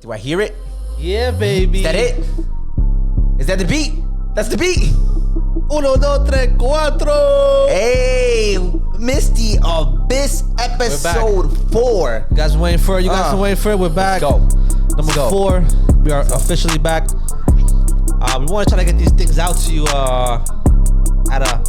Do I hear it? Yeah, baby. Is that it? Is that the beat? That's the beat. 1, 2, 3, 4. Hey, Misty Abyss episode 4. You guys waiting for it? You guys are waiting for it? We're back. Let's go. Number 4. We are officially back. We want to try to get these things out to you at a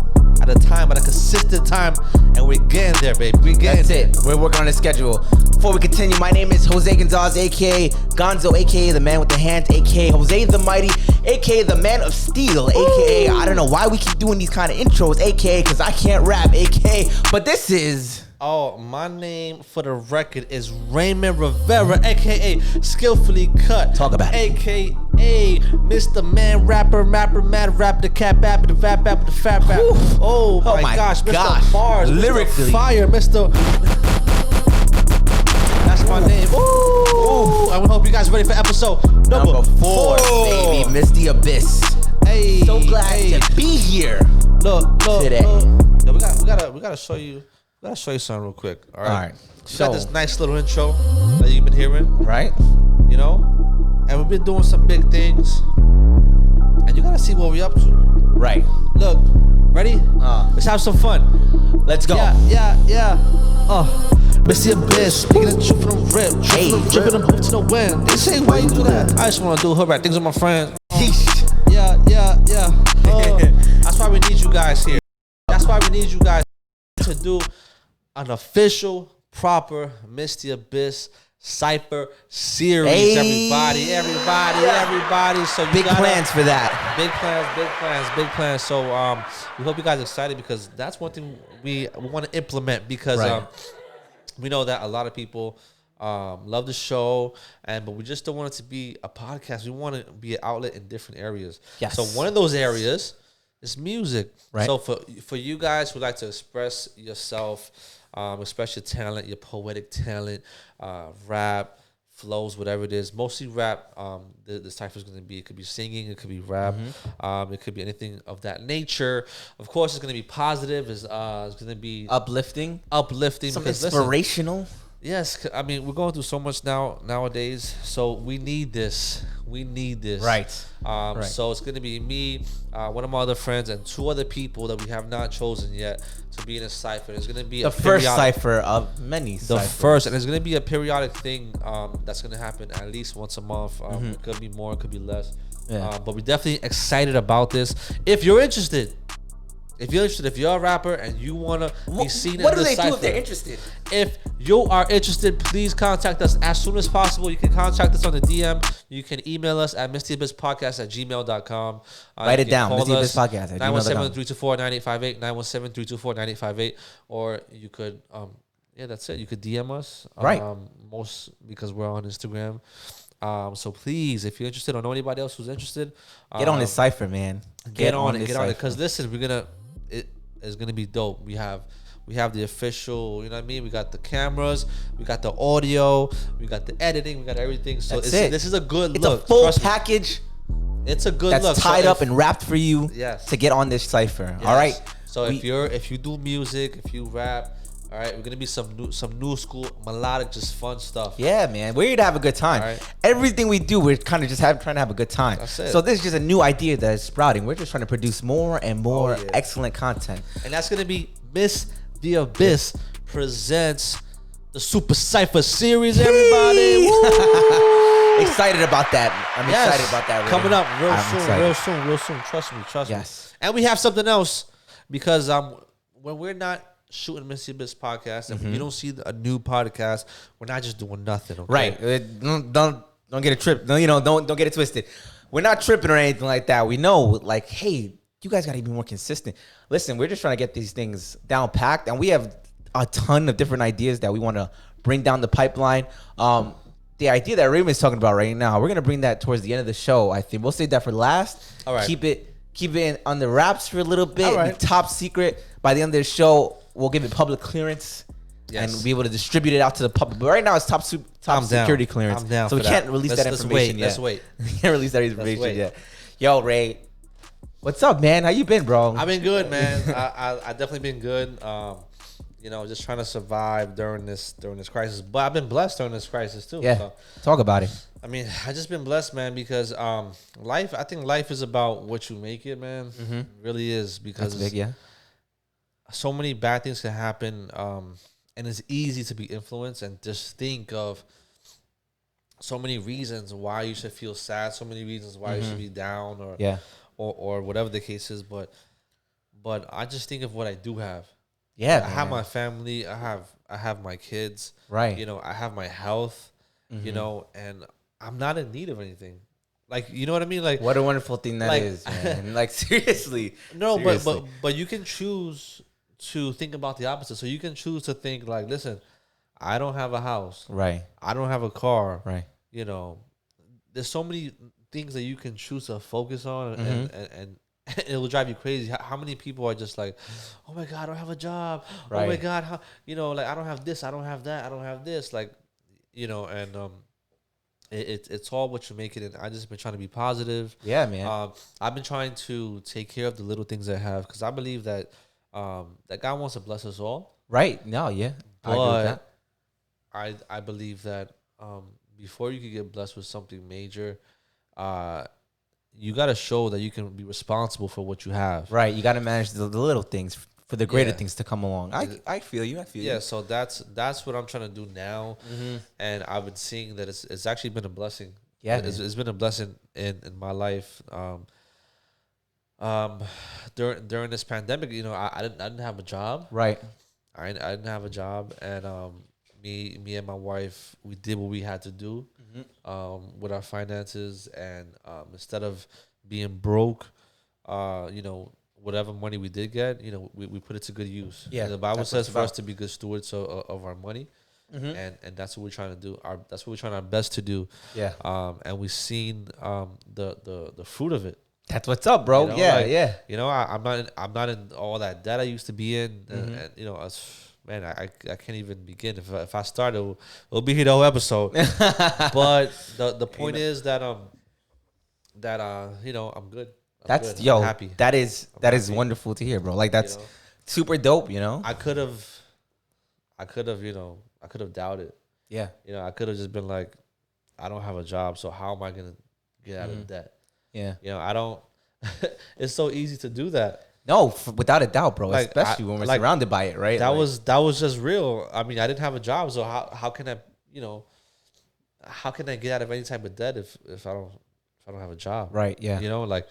consistent time, and we're getting there, baby. We're getting That's there. it. We're working on a schedule. Before we continue, my name is Jose Gonzalez, aka Gonzo, aka the man with the hands, aka Jose the Mighty, aka the man of steel, aka I don't know why we keep doing these kind of intros, aka because I can't rap, aka. But this is. Oh, my name for the record is Raymond Rivera, aka Skillfully Cut. Talk about it. AKA Mr. Man Rapper, Mad Rap, the Cat Bap, the Fat Bap, the Fat Bap. Oh my gosh, Mr. Bars, lyrically. Mr. Fire, Mr. That's my name. Ooh. I hope you guys ready for episode number 4, baby. Misty Abyss. Hey, So glad to be here. Look today. Yo, we gotta show you. Gotta show you something real quick. All right. We got this nice little intro that you've been hearing. Right. You know? And we've been doing some big things. And you gotta see what we're up to. Right. Look, ready? Let's have some fun. Let's go. Yeah. Missy Abyss, speaking the truth from the rip. Dripping them to the wind. They say, why you do that? I just wanna do hood rap things with my friends. Yeah. That's why we need you guys here. That's why we need you guys to do an official, proper Misty Abyss Cypher Series. Hey. Everybody. So you Big plans for that. Big plans. So we hope you guys are excited because that's one thing we want to implement because we know that a lot of people love the show, but we just don't want it to be a podcast. We want it to be an outlet in different areas. Yes. So one of those areas is music. Right. So for you guys who like to express yourself, express your talent, your poetic talent, rap, flows, whatever it is, mostly rap. The cypher is going to be, it could be singing, it could be rap, it could be anything of that nature. Of course, it's going to be positive. It's going to be Uplifting. Some because inspirational. Yes, I mean we're going through so much nowadays, so we need this. Right. So it's gonna be me, one of my other friends, and 2 other people that we have not chosen yet to be in a cypher. It's gonna be The first cypher of many. First, and it's gonna be a periodic thing. That's gonna happen at least once a month. It could be more, it could be less. Yeah. But we're definitely excited about this. If you're interested. If you're a rapper and you want to be seen in the cypher. What do they do if they're interested? If you are interested, please contact us as soon as possible. You can contact us on the DM. You can email us at mistyabyspodcast@gmail.com. Write it down, mistyabyspodcast@gmail.com. 917-324-9858, 917-324-9858. Or you could, that's it. You could DM us. Right. Most because we're on Instagram. So please, if you're interested or know anybody else who's interested, get on this cypher, man. Get on it. Because listen, it's gonna be dope. We have the official, you know what I mean? We got the cameras, we got the audio, we got the editing, we got everything. So this is a good look. It's a full package. It's a good look. That's tied up and wrapped for you yes. to get on this cypher. Yes. All right. So if you do music, if you rap, all right, we're gonna be some new school melodic, just fun stuff. Yeah, man, we're here to have a good time. Right. Everything we do, we're kind of just trying to have a good time. That's it. So this is just a new idea that is sprouting. We're just trying to produce more and more excellent content. And that's gonna be Miss The Abyss presents the Super Cypher Series. Everybody, excited about that. I'm excited about that. Really. Coming up real soon. Trust me. Yes. And we have something else because when we're not shooting Misty Abyss podcast, and when you don't see a new podcast, we're not just doing nothing. Okay? Right. Don't get a trip. No, don't get it twisted. We're not tripping or anything like that. We know, like, hey, you guys got to be more consistent. Listen, we're just trying to get these things down packed, and we have a ton of different ideas that we want to bring down the pipeline. The idea that Raymond's talking about right now, we're gonna bring that towards the end of the show. I think we'll save that for last. All right. Keep it on the wraps for a little bit. All right. Top secret. By the end of the show, we'll give it public clearance. Yes. And be able to distribute it out to the public. But right now, it's top security clearance. I'm down so we can't release that information yet. Let's wait. We can't release that information yet. Yo, Ray, what's up, man? How you been, bro? I've been good, man. I definitely been good. you know, just trying to survive during this crisis. But I've been blessed during this crisis too. Yeah. So, Talk about it. I mean, I just been blessed, man, because life. I think life is about what you make it, man. It really is, because That's big, yeah. so many bad things can happen, and it's easy to be influenced and just think of so many reasons why you should feel sad, so many reasons why you should be down, or Yeah. or whatever the case is. But I just think of what I do have. Yeah. I have my family. I have my kids. Right. You know, I have my health. You know, and I'm not in need of anything. Like, you know what I mean? Like, What a wonderful thing that like- is, man. Like, seriously. no, Seriously. but you can choose to think about the opposite. So you can choose to think like, listen, I don't have a house. Right. I don't have a car. Right. You know, there's so many things that you can choose to focus on, and it will drive you crazy. How many people are just like, oh my God, I don't have a job. Right. Oh my God, how, you know, like, I don't have this, I don't have that, I don't have this. Like, you know, and it's all what you make it. And I just been trying to be positive. Yeah, man. I've been trying to take care of the little things I have, because I believe that that God wants to bless us all. Right. No, yeah. I agree with that. But I believe that before you can get blessed with something major, you got to show that you can be responsible for what you have. Right. You got to manage the little things for the greater Yeah. things to come along. I feel you. I feel you. Yeah, so that's what I'm trying to do now, and I've been seeing that it's actually been a blessing. Yeah, it's been a blessing in my life. During this pandemic, you know, I didn't have a job. Right. I didn't have a job, and me and my wife, we did what we had to do with our finances, and instead of being broke, you know, whatever money we did get, you know, we put it to good use. Yeah, And the Bible that's what says it's for us about. to be good stewards of our money, and that's what we're trying to do. That's what we're trying our best to do. Yeah. And we've seen the fruit of it. That's what's up, bro. You know, yeah, like, yeah. You know, I'm not in all that debt I used to be in, and you know, man, I can't even begin. If I start, it'll be here the whole episode. But the point is that you know, I'm good. That's good. yo. I'm happy. That is happy. wonderful to hear, bro. Like that's know? super dope. You know. I could have, you know, I could have doubted. Yeah. You know, I could have just been like, I don't have a job, so how am I gonna get out of debt? Yeah. You know, I don't. It's so easy to do that. No, without a doubt, bro. Like, Especially when we're like, surrounded by it, right? That Like, that was just real. I mean, I didn't have a job, so how can I, you know, how can I get out of any type of debt if I don't have a job? right. Yeah. You know, like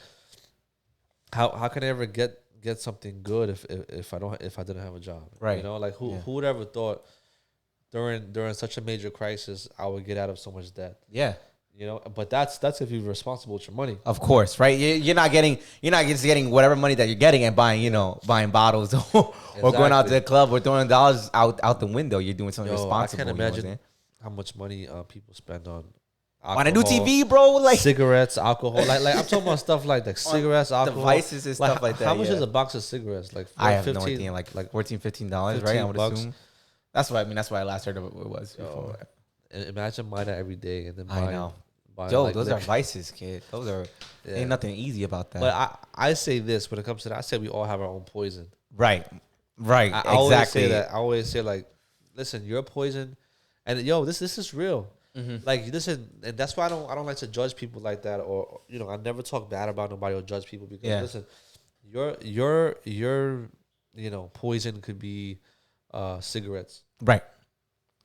how can I ever get something good if I didn't have a job? Right. You know, like who would ever thought during such a major crisis I would get out of so much debt? Yeah. You know, but that's if you're responsible with your money. Of course, right? You're not just getting whatever money that you're getting and buying, buying bottles or going out to the club or throwing dollars out the window. You're doing something responsible. I can't you know what I'm imagine saying? how much money people spend on On a new TV, bro. Like cigarettes, alcohol. Like I'm talking about stuff like cigarettes, alcohol, devices and stuff like that. How much yeah. is a box of cigarettes? Like I have 15, no idea. Like $14, $15, right? I would $15. assume. That's what I mean. That's what I last heard of it was before. And imagine buying that every day and then I buying. know. buying Yo, like those are liquor. vices, kid. Those are ain't nothing easy about that. But I say this when it comes to that. I say we all have our own poison. right. I always Exactly. say that. I always say like, listen, you're poison, and yo, this is real. Like listen, and that's why I don't like to judge people like that, or I never talk bad about nobody or judge people because listen, your poison could be cigarettes. Right.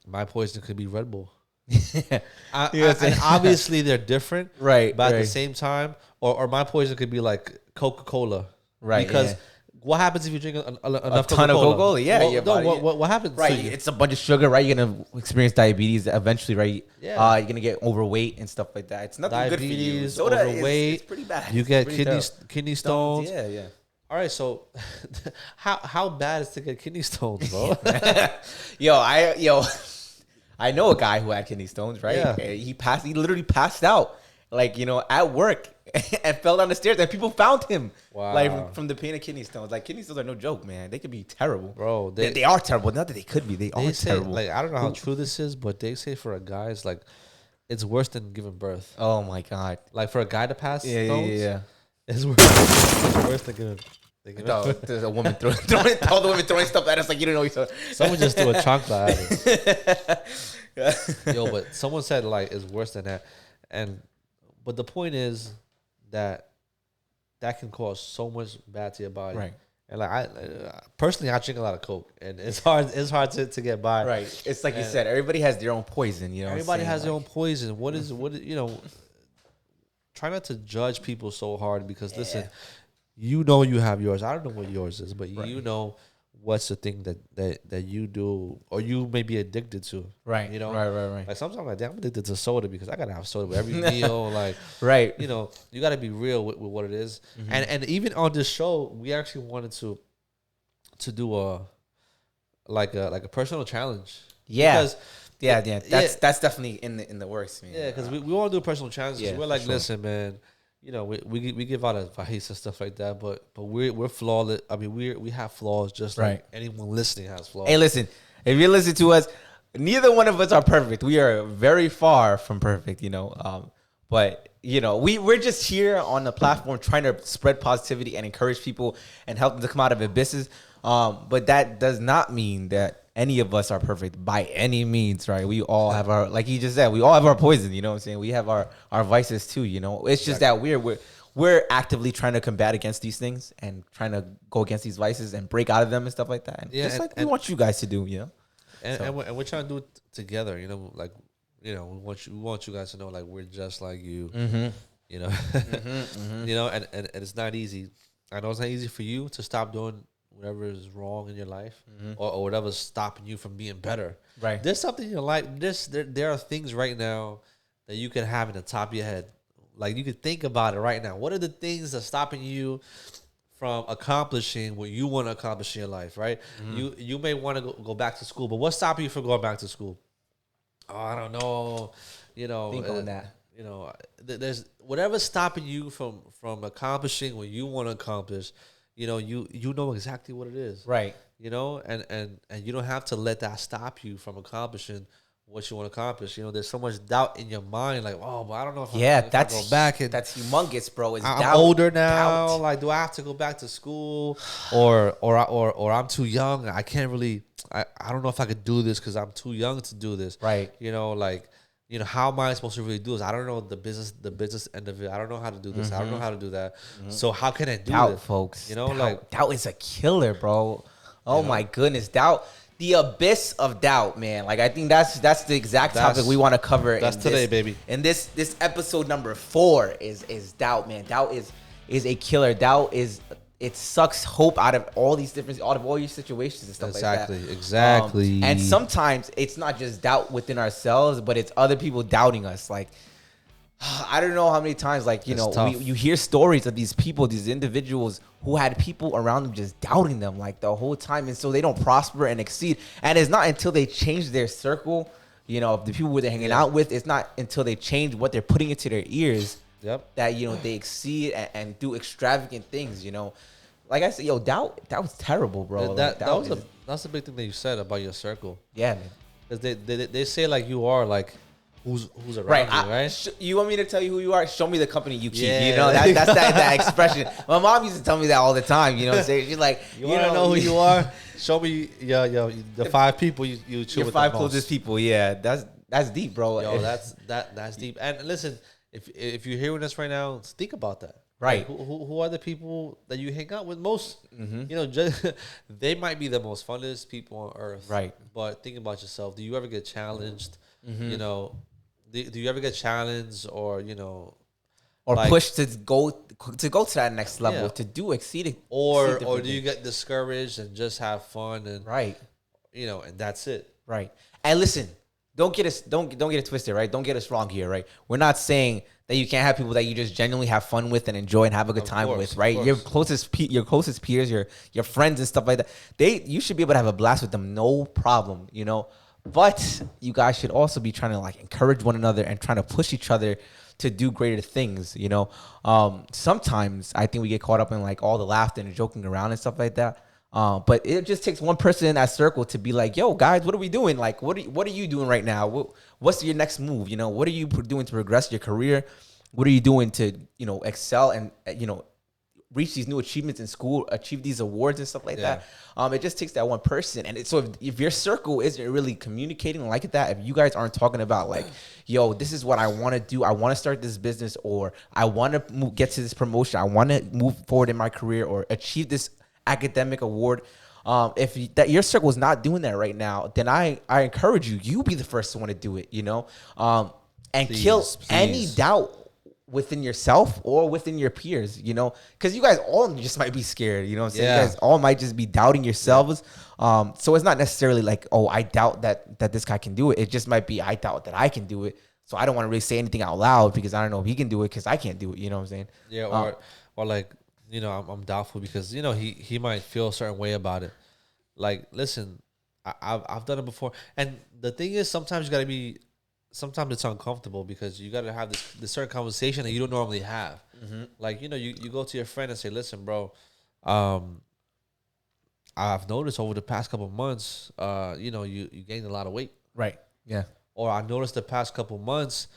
My poison could be Red Bull. Yeah, And obviously they're different, Right, But at right. the same time, or my poison could be like Coca-Cola, Right, Because yeah. what happens if you drink enough ton Coca-Cola? of Coca-Cola, yeah, Well, your no, body- what happens? Right, to you? it's a bunch of sugar, right? You're gonna experience diabetes eventually, right? Yeah. You're gonna get overweight and stuff like that. It's nothing good for you. Diabetes, Soda is- overweight. it's pretty bad. You It's get pretty terrible. kidney stones. Yeah, yeah. All right, so how bad is to get kidney stones, bro? I know a guy who had kidney stones, right? Yeah. He literally passed out, like, at work and fell down the stairs and people found him. Wow. Like from the pain of kidney stones. Like kidney stones are no joke, man. They could be terrible. Bro, They are terrible. Not that they could be. They They are say, terrible. like, I don't know how true this is, but they say for a guy, it's like it's worse than giving birth. Oh my God. Like for a guy to pass Yeah, stones, yeah. it's worse than giving. No, there's a woman throwing all the women throwing stuff at us like you don't know each other. Someone just threw a chancla at us. Yo, but someone said like it's worse than that, but the point is that can cause so much bad to your body, Right? And like I personally, I drink a lot of Coke, and it's hard to get by. Right. It's like you said, everybody has their own poison. You know, everybody has their own poison. What is Try not to judge people so hard because listen, you know you have yours. I don't know what yours is, but you know what's the thing that you do or you may be addicted to. Right. You know? Right. Like sometimes I'm addicted to soda because I gotta have soda with every meal. Like right. You know, you gotta be real with what it is. And even on this show, we actually wanted to do a personal challenge. Yeah. Because that's definitely in the works, man. Yeah, because we want to do a personal challenge. Yeah, we're like, listen, man. You know, we give out advice and stuff like that, but we're flawless. I mean, we have flaws just like anyone listening has flaws. Hey, listen, if you listen to us, neither one of us are perfect. We are very far from perfect, you know. But you know, we're just here on the platform trying to spread positivity and encourage people and help them to come out of abysses. But that does not mean that any of us are perfect by any means, right? We all have our, like you just said, we all have our poison, you know what I'm saying? We have our vices too, you know? It's just that we're actively trying to combat against these things and trying to go against these vices and break out of them and stuff like that. And just like we want you guys to do, you know? And we're trying to do it together, you know? Like, you know, we want you guys to know, like, we're just like you, you know? You know, and it's not easy. I know it's not easy for you to stop doing whatever is wrong in your life or whatever's stopping you from being better. Right. There's something in your life. There are things right now that you can have in the top of your head. Like you could think about it right now. What are the things that's stopping you from accomplishing what you want to accomplish in your life, right? You may want to go back to school, but what's stopping you from going back to school? Oh, I don't know. You know, think on that. You know, there's whatever's stopping you from accomplishing what you want to accomplish. You know, you know exactly what it is. Right. You know, and you don't have to let that stop you from accomplishing what you want to accomplish. You know, there's so much doubt in your mind, like, oh, but I don't know if I go back. And that's humongous, bro. I'm older now. Doubt. Like, do I have to go back to school, or I'm too young? I can't really. I don't know if I could do this because I'm too young to do this. Right. You know, like. You know, how am I supposed to really do this? I don't know the business end of it. I don't know how to do this. I don't know how to do that. So how can I do doubt, this? Folks? You know, doubt is a killer, bro. Oh my goodness, doubt. The abyss of doubt, man. Like I think that's the exact topic we want to cover. That's today, baby. And this episode number 4 is doubt, man. Doubt is a killer. Doubt it sucks hope out of all these all your situations and stuff like that. Exactly. And sometimes it's not just doubt within ourselves, but it's other people doubting us. Like, I don't know how many times, like, you know, you hear stories of these people, these individuals who had people around them just doubting them like the whole time. And so they don't prosper and exceed. And it's not until they change their circle, you know, the people they're hanging out with, it's not until they change what they're putting into their ears that, you know, they exceed and do extravagant things, you know. Like I said, doubt was terrible, bro. That's the big thing that you said about your circle. Yeah, man. Because they say like you are like who's around you, right? You want me to tell you who you are? Show me the company you keep. Yeah. You know that's that expression. My mom used to tell me that all the time. You know, she's like, you want to know who you are? Show me the 5 people you chill with. Your 5 closest people. Yeah, that's deep, bro. Yo, that's deep. And listen, if you're hearing this right now, think about that. Right. Like, who are the people that you hang out with most? You know, they might be the most funnest people on earth. Right. But think about yourself. Do you ever get challenged? You know, do you ever get challenged or, you know, or like, pushed to go to that next level, to do exceed or do you get discouraged and just have fun and you know, and that's it. Right. And listen, don't get it twisted, right? Don't get us wrong here, right? We're not saying that you can't have people that you just genuinely have fun with and enjoy and have a good time with, right? Your closest peers, your friends and stuff like that. You should be able to have a blast with them, no problem, you know. But you guys should also be trying to like encourage one another and trying to push each other to do greater things, you know. Sometimes I think we get caught up in like all the laughter and joking around and stuff like that. But it just takes one person in that circle to be like, yo, guys, what are we doing? Like, what are you doing right now? What's your next move? You know, what are you doing to progress your career? What are you doing to, you know, excel and, you know, reach these new achievements in school, achieve these awards and stuff like that. It just takes that one person. And so if your circle isn't really communicating like that, if you guys aren't talking about like, yo, this is what I want to do. I want to start this business, or I want to get to this promotion. I want to move forward in my career or achieve this academic award. If that your circle is not doing that right now, then I encourage you. You be the first one to do it. And kill any doubt within yourself or within your peers, because you guys all just might be scared, what I'm saying? You guys all might just be doubting yourselves. So it's not necessarily like, oh, I doubt that this guy can do it. It just might be, I doubt that I can do it. So I don't want to really say anything out loud because I don't know if he can do it because I can't do it. You know what I'm saying? Yeah. Or like, I'm doubtful because, he might feel a certain way about it. Like, listen, I've done it before. And the thing is, sometimes it's uncomfortable because you got to have this certain conversation that you don't normally have. Mm-hmm. Like, you go to your friend and say, listen, bro, I've noticed over the past couple of months, you gained a lot of weight. Right. Yeah. Or I noticed the past couple of months,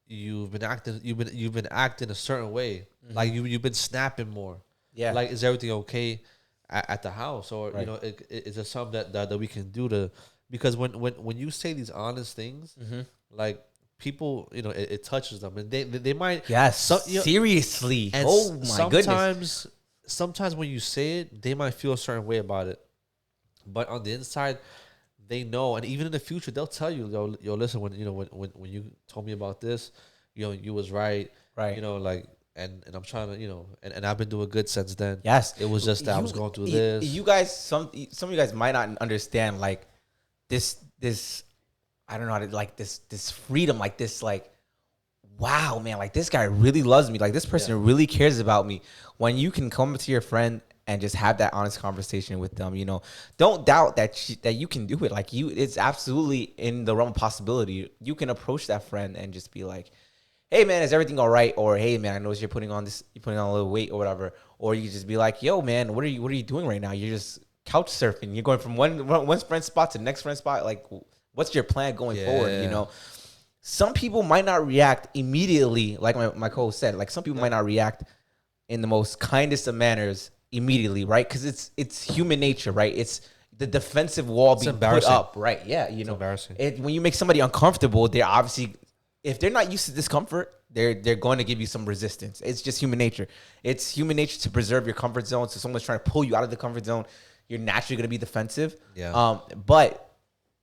you've been acting a certain way. Mm-hmm. Like you've been snapping more. Yeah. Like, is everything okay at the house? Or, right. Is there something that we can do to... Because when you say these honest things, mm-hmm. like people, it touches them, and they might seriously. And oh my goodness! Sometimes when you say it, they might feel a certain way about it, but on the inside, they know, and even in the future, they'll tell you, yo, listen, when you told me about this, you was right, like. And I'm trying to, and I've been doing good since then. Yes, it was just that I was going through this. You guys, some of you guys might not understand, like. This I don't know how to, like, this freedom, like this, like, wow, man, like this guy really loves me, like this person really cares about me. When you can come to your friend and just have that honest conversation with them, don't doubt that you can do it. Like it's absolutely in the realm of possibility. You can approach that friend and just be like, hey man, is everything all right? Or hey man, I noticed you're putting on a little weight or whatever. Or you just be like, yo man, what are you doing right now? You're just couch surfing. You're going from one friend spot to the next friend spot. Like, what's your plan going forward? Some people might not react immediately, like my co-host said. Like, some people might not react in the most kindest of manners immediately, right? Because it's human nature, right? It's the defensive wall being put up, right? Yeah, it's embarrassing. When you make somebody uncomfortable, they're obviously, if they're not used to discomfort, they're going to give you some resistance. It's just human nature. It's human nature to preserve your comfort zone. So someone's trying to pull you out of the comfort zone, you're naturally going to be defensive. Yeah. But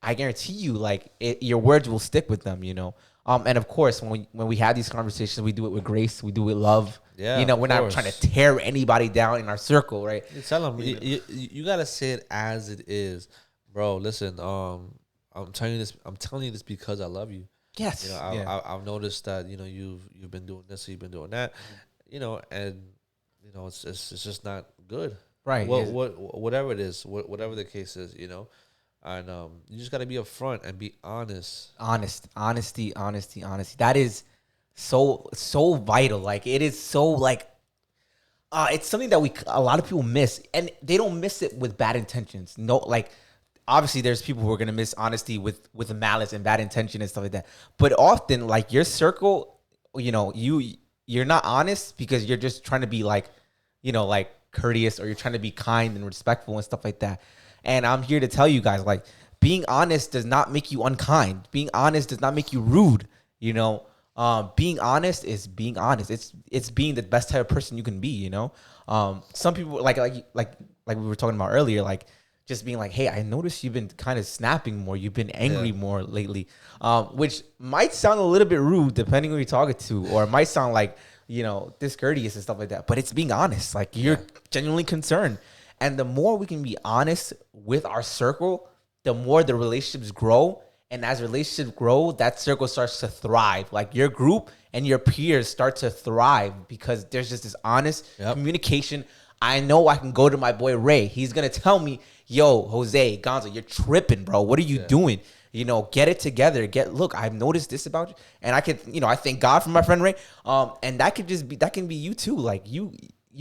I guarantee you, like, your words will stick with them, And of course, when we have these conversations, we do it with grace. We do it with love. Yeah. We're not trying to tear anybody down in our circle, right? You tell them, you got to say it as it is. Bro, listen, I'm telling you this because I love you. Yes. I've noticed that, you've been doing this, you've been doing that, and, it's just not good. Right. Whatever it is, whatever the case is, and you just got to be upfront and be honest. Honesty. That is so vital. Like, it is so, like, it's something that a lot of people miss, and they don't miss it with bad intentions. No, like, obviously there's people who are gonna miss honesty with malice and bad intention and stuff like that. But often, like, your circle, you're not honest because you're just trying to be like, like, courteous, or you're trying to be kind and respectful and stuff like that. And I'm here to tell you guys, like, being honest does not make you unkind. Being honest does not make you rude. Being honest is being honest. It's being the best type of person you can be. Some people like we were talking about earlier, like, just being like, hey, I noticed you've been kind of snapping more. You've been angry more lately, which might sound a little bit rude depending on who you're talking to, or it might sound like, discourteous and stuff like that. But it's being honest. Like, you're genuinely concerned. And the more we can be honest with our circle, the more the relationships grow. And as relationships grow, that circle starts to thrive. Like, your group and your peers start to thrive because there's just this honest communication. I know I can go to my boy Ray. He's going to tell me, yo, Jose, Gonzo, you're tripping, bro. What are you doing? Get it together. Look, I've noticed this about you. And I could, I thank God for my friend Ray. And that can be you too. Like, you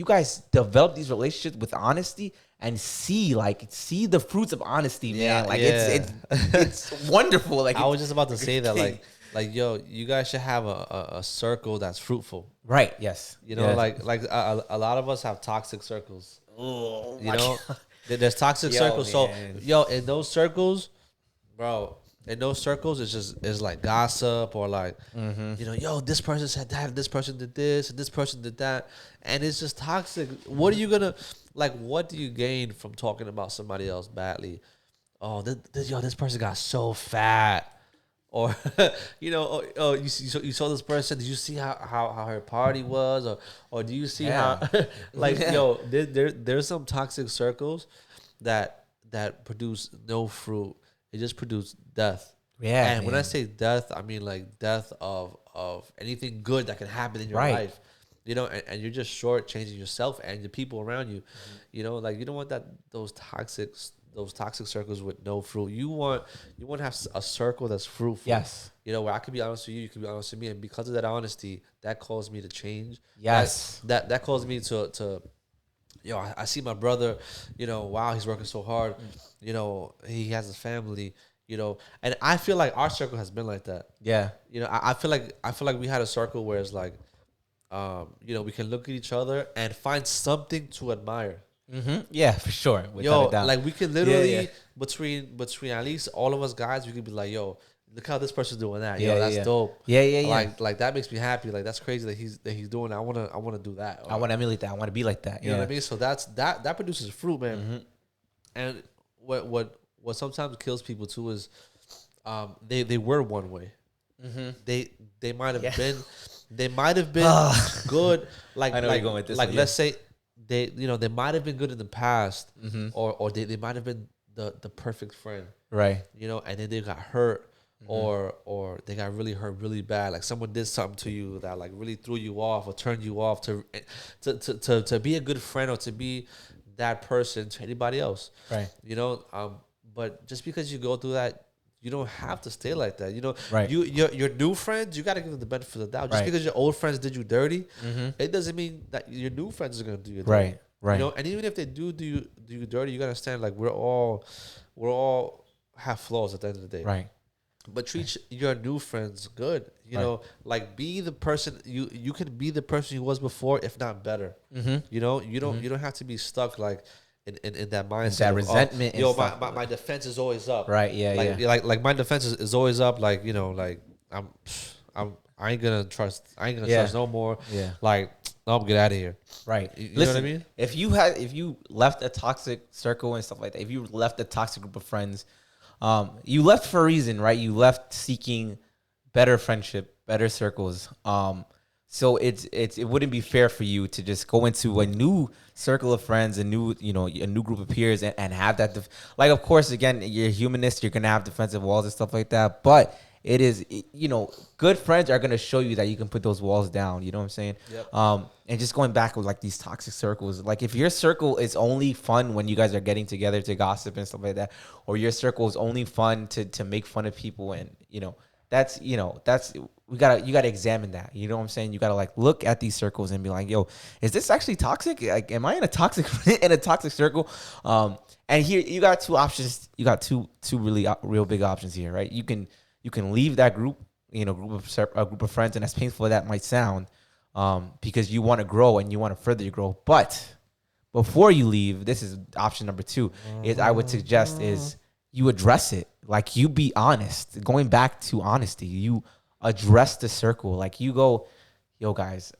guys develop these relationships with honesty and see the fruits of honesty, man. Like, it's wonderful. Like, I was just about to say that, like, yo, you guys should have a circle that's fruitful. Right. Yes. You know, Yes. like a lot of us have toxic circles. Oh, You know, there's toxic Yo, circles. man. So, yo, in those circles, bro, it's like gossip or like, yo, this person said that, this person did this, and this person did that, and it's just toxic. What are you gonna like? What do you gain from talking about somebody else badly? Oh, this person got so fat. Or, you saw this person. Did you see how her party was, or do you see how, like, yo, there's some toxic circles that produce no fruit. It just produce death. Yeah. And when I say death, I mean like death of anything good that can happen in your life. You know, and you're just shortchanging yourself and the people around you. You know, like, you don't want those toxic circles with no fruit. You want to have a circle that's fruitful. Yes. You know, where I can be honest with you can be honest with me, and because of that honesty, that caused me to change. Yes. That caused me to I see my brother, wow, he's working so hard. He has a family, and I feel like our circle has been like that. Yeah. I feel like we had a circle where it's like, we can look at each other and find something to admire. Mm-hmm. Yeah, for sure. Without a doubt. Like we can literally between at least all of us guys, we could be like, yo, look how this person's doing that. Yeah, That's dope. Yeah. Like that makes me happy. Like that's crazy that he's doing that. I wanna do that. I want to emulate that. I want to be like that. You know what I mean? So that produces fruit, man. Mm-hmm. And what sometimes kills people too is they were one way. Mm-hmm. They might have been good. Like I know like, you're going with this like one, let's say they might have been good in the past, Mm-hmm. or they might have been the perfect friend, Right. and then they got hurt, or they got really hurt really bad. Like someone did something to you that like really threw you off or turned you off to be a good friend or to be that person to anybody else. Right. But just because you go through that, you don't have to stay like that. Right. Your new friends, you got to give them the benefit of the doubt. Just because your old friends did you dirty, it doesn't mean that your new friends are gonna do you dirty. Right. And even if they do you dirty, you gotta understand like we're all have flaws at the end of the day. Right. But treat your new friends good. Like be the person you can be the person you was before, if not better. Mm-hmm. You don't have to be stuck like in that mindset. That resentment. Yo, my defense is always up. Right. Yeah. Like my defense is always up. Like like I ain't gonna trust no more. Yeah. Like no, I'm get out of here. Right. You Listen, know what I mean? If you left a toxic circle and stuff like that, if you left a toxic group of friends, you left for a reason, right? You left seeking better friendship, better circles. So it wouldn't be fair for you to just go into a new circle of friends, a new group of peers, and have that. Like, of course, again, you're humanist. You're gonna have defensive walls and stuff like that. But it is, good friends are gonna show you that you can put those walls down. You know what I'm saying? Yep. And just going back with like these toxic circles, like if your circle is only fun when you guys are getting together to gossip and stuff like that, or your circle is only fun to make fun of people, and that's you gotta examine that. You know what I'm saying? You gotta like look at these circles and be like, yo, is this actually toxic? Like, am I in a toxic circle? And here you got two options. You got two really real big options here, right? You can leave that group, a group of friends, and as painful as that might sound, because you want to grow and you want to further your growth. But before you leave, this is option number 2. Is I would suggest is you address it. Like, you be honest. Going back to honesty, you address the circle. Like, you go, yo, guys,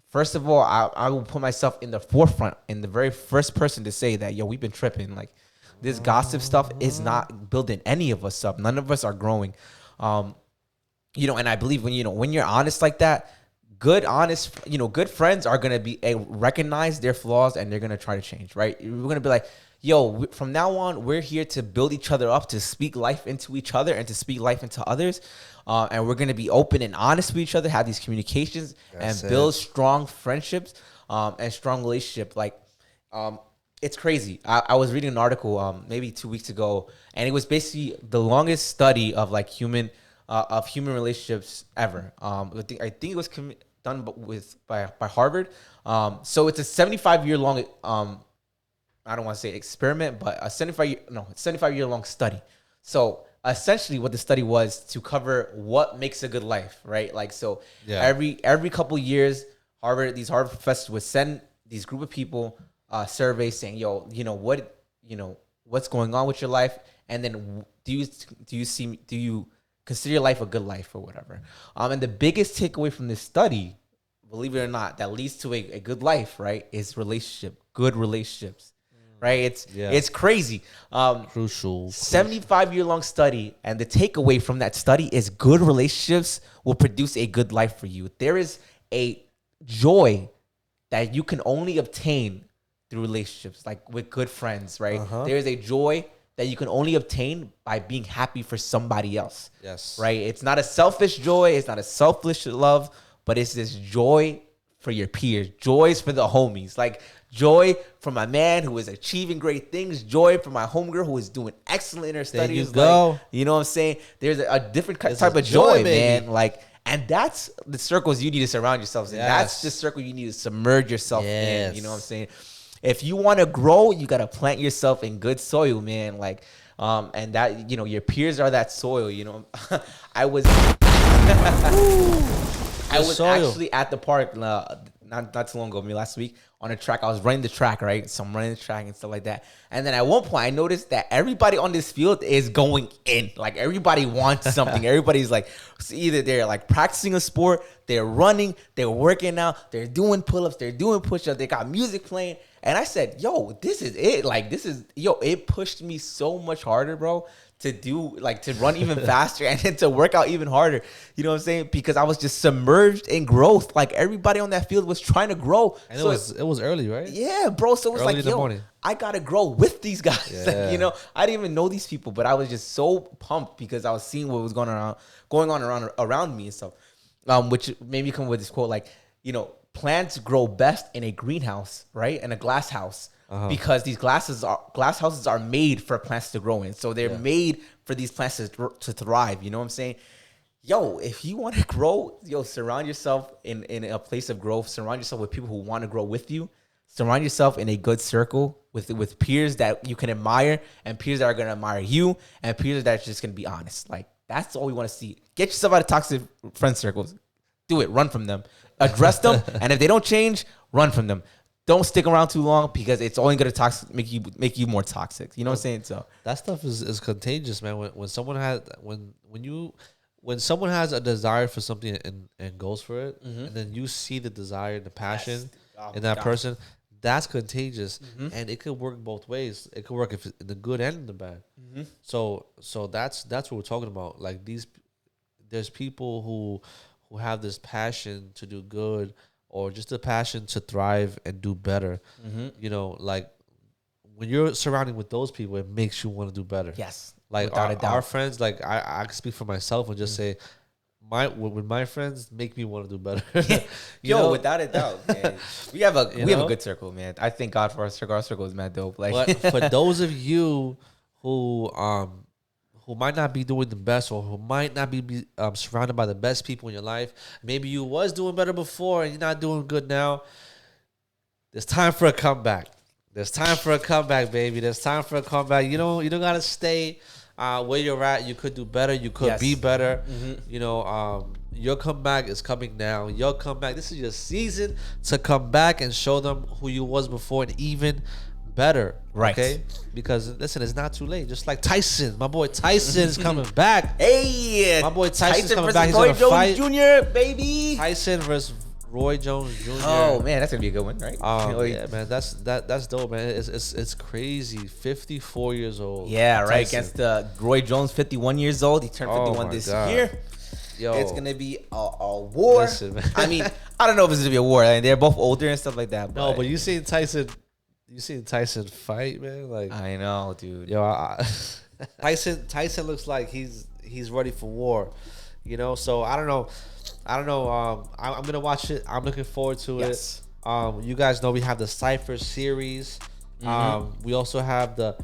first of all, I will put myself in the forefront, in the very first person to say that, yo, we've been tripping. Like, this gossip stuff is not building any of us up. None of us are growing. And I believe when you're honest like that, good friends are going to be recognize their flaws, and they're going to try to change, right? We're going to be like, yo, from now on, we're here to build each other up, to speak life into each other and to speak life into others. And we're going to be open and honest with each other, have these communications, and build strong friendships and strong relationship. Like, it's crazy. I was reading an article maybe 2 weeks ago, and it was basically the longest study of like human relationships ever. I think it was done by Harvard. So it's a 75-year long. I don't want to say experiment, but a 75-year long study. So essentially what the study was to cover what makes a good life, right? Like, so Yeah. every couple years, these Harvard professors would send these group of people surveys saying, yo, what's going on with your life, and then do you consider your life a good life or whatever. And the biggest takeaway from this study, believe it or not, that leads to a good life, right, is good relationships, right? It's crazy. Crucial. 75-year-long study, and the takeaway from that study is good relationships will produce a good life for you. There is a joy that you can only obtain through relationships, like with good friends, right? There is a joy that you can only obtain by being happy for somebody else. Yes. Right? It's not a selfish joy. It's not a selfish love, but it's this joy for your peers. Joys for the homies. Like joy for my man who is achieving great things. Joy for my homegirl who is doing excellent in her studies. There you go. Like, you know what I'm saying? There's a different type of joy, joy, man. Like, and that's the circles you need to surround yourselves in. Yes. That's the circle you need to submerge yourself Yes. in. You know what I'm saying? If you want to grow, you got to plant yourself in good soil, man. Like, and that, your peers are that soil, I was actually at the park not too long ago, last week on a track. I was running the track, right? So I'm running the track and stuff like that. And then at one point I noticed that everybody on this field is going in. Like everybody wants something. Everybody's like, so either they're like practicing a sport, they're running, they're working out, they're doing pull-ups, they're doing push-ups, they got music playing. And I said, yo, this is it. Like, it pushed me so much harder, bro, to run even faster and then to work out even harder. You know what I'm saying? Because I was just submerged in growth. Like, everybody on that field was trying to grow. And it was early, right? Yeah, bro. So it was early like, in the morning. I got to grow with these guys. Yeah. Like, I didn't even know these people, but I was just so pumped because I was seeing what was going on around me and stuff. Which made me come with this quote, like, plants grow best in a greenhouse, right? In a glass house. Because these glass houses are made for plants to grow in. So they're made for these plants to thrive. You know what I'm saying? Yo, if you want to grow, surround yourself in a place of growth. Surround yourself with people who want to grow with you. Surround yourself in a good circle with peers that you can admire, and peers that are going to admire you, and peers that are just going to be honest. Like, that's all we want to see. Get yourself out of toxic friend circles. Do it. Run from them. Address them. And if they don't change, run from them. Don't stick around too long because it's only going to make you more toxic. You know what I'm saying? So that stuff is contagious, man. When someone has when someone has a desire for something and goes for it, and then you see the desire, the passion in that person, that's contagious, and it could work both ways. It could work if in the good and in the bad. So that's what we're talking about. Like there's people who have this passion to do good, or just a passion to thrive and do better. Like when you're surrounding with those people, it makes you want to do better. Yes. Like our friends, like I can speak for myself and just say, when my friends make me want to do better. Without a doubt, man. We have a good circle, man. I thank God for our circle. Our circle is mad dope. Like, but for those of you who might not be doing the best, or who might not be surrounded by the best people in your life. Maybe you was doing better before and you're not doing good now. There's time for a comeback. There's time for a comeback, baby. There's time for a comeback. You don't gotta stay where you're at. You could do better. You could be better. Your comeback is coming now. Your comeback. This is your season to come back and show them who you was before and even better, right? Okay, because listen, it's not too late. Just like Tyson, my boy Tyson is coming back. Hey, my boy Tyson's coming back. He's Roy gonna Jones fight Jr., baby. Tyson versus Roy Jones Jr. Oh man, that's gonna be a good one, right? Yeah, man, that's dope, man. It's crazy. 54 years old. Yeah, right. Tyson. Against Roy Jones, 51 years old. He turned 51 this year. Yo, it's gonna be a war. Listen, man. I mean, I don't know if it's gonna be a war. I mean, they're both older and stuff like that. No, but you seen Tyson fight, man? Like, I know, dude. Yo, Tyson looks like he's ready for war. So I don't know. I'm gonna watch it. I'm looking forward to it. You guys know we have the Cypher Series. We also have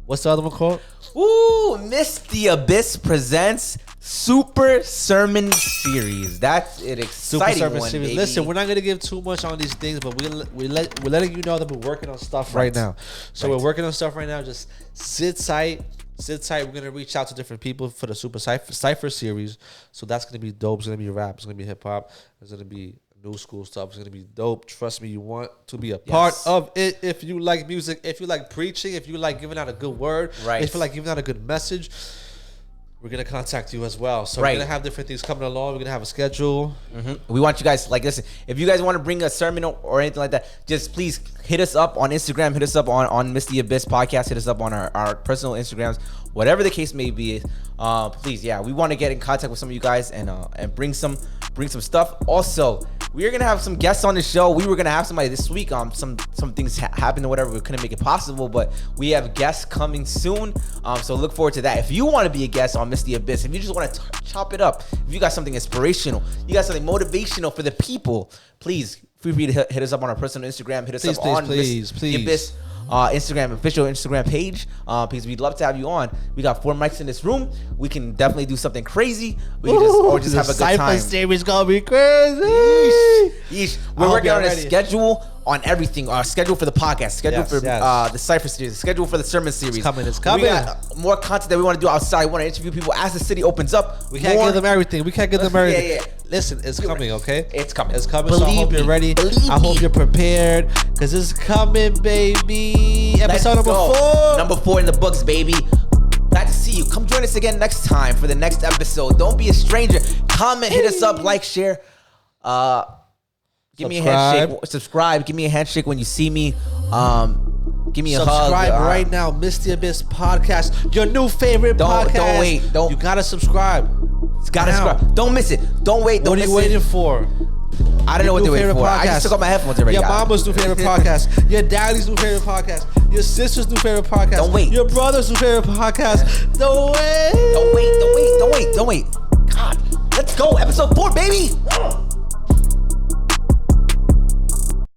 what's the other one called? Ooh, Miss the Abyss presents Super Sermon Series. That's an exciting Super Sermon one, Series. baby. Listen, we're not gonna give too much on these things, but we're letting you know that we're working on stuff right now. So we're working on stuff right now. Just sit tight, Sit tight. We're gonna reach out to different people for the Super Cypher Series. So that's gonna be dope. It's gonna be rap. It's gonna be hip hop. It's gonna be new school stuff. It's gonna be dope. Trust me, you want to be a part of it. If you like music, if you like preaching, if you like giving out a good word, if you like giving out a good message, we're gonna contact you as well. So we're gonna have different things coming along. We're gonna have a schedule. We want you guys, like, listen, if you guys want to bring a sermon or anything like that, just please hit us up on Instagram, hit us up on Miss the Abyss podcast, hit us up on our personal Instagrams, whatever the case may be. Please, we want to get in contact with some of you guys and bring some stuff. Also, we're gonna have some guests on the show. We were gonna have somebody this week. Some things happened or whatever. We couldn't make it possible, but we have guests coming soon. So look forward to that. If you want to be a guest on Miss the Abyss, if you just want to chop it up, if you got something inspirational, you got something motivational for the people, please feel free to hit us up on our personal Instagram. Hit us up on Miss the Abyss Instagram, official Instagram page, because we'd love to have you on. We got 4 mics in this room. We can definitely do something crazy. We can just have a good time. Cypher Series gonna be crazy. Yeesh. We're working on a schedule on everything. Our schedule for the podcast, schedule for the Cypher Series, schedule for the sermon series. It's coming. We got more content that we want to do outside. We want to interview people as the city opens up. We can't give them everything. Listen, it's coming, okay? It's coming. Believe so I hope you're ready. I hope you're prepared, because it's coming, baby. Episode number 4. Number 4 in the books, baby. Glad to see you. Come join us again next time for the next episode. Don't be a stranger. Comment, hit us up, like, share. Give me a handshake. Subscribe. Give me a handshake when you see me. Give me a hug. Subscribe right now. Miss the Abyss podcast. Your new favorite podcast. Don't wait. You gotta subscribe. Subscribe. Don't miss it. Don't wait. What are you waiting for? I don't know what they're waiting for. I just took off my headphones already. Your mama's new favorite podcast. Your daddy's new favorite podcast. Your sister's new favorite podcast. Don't wait. Your brother's new favorite podcast. Don't wait. Don't wait. God. Let's go. Episode 4, baby.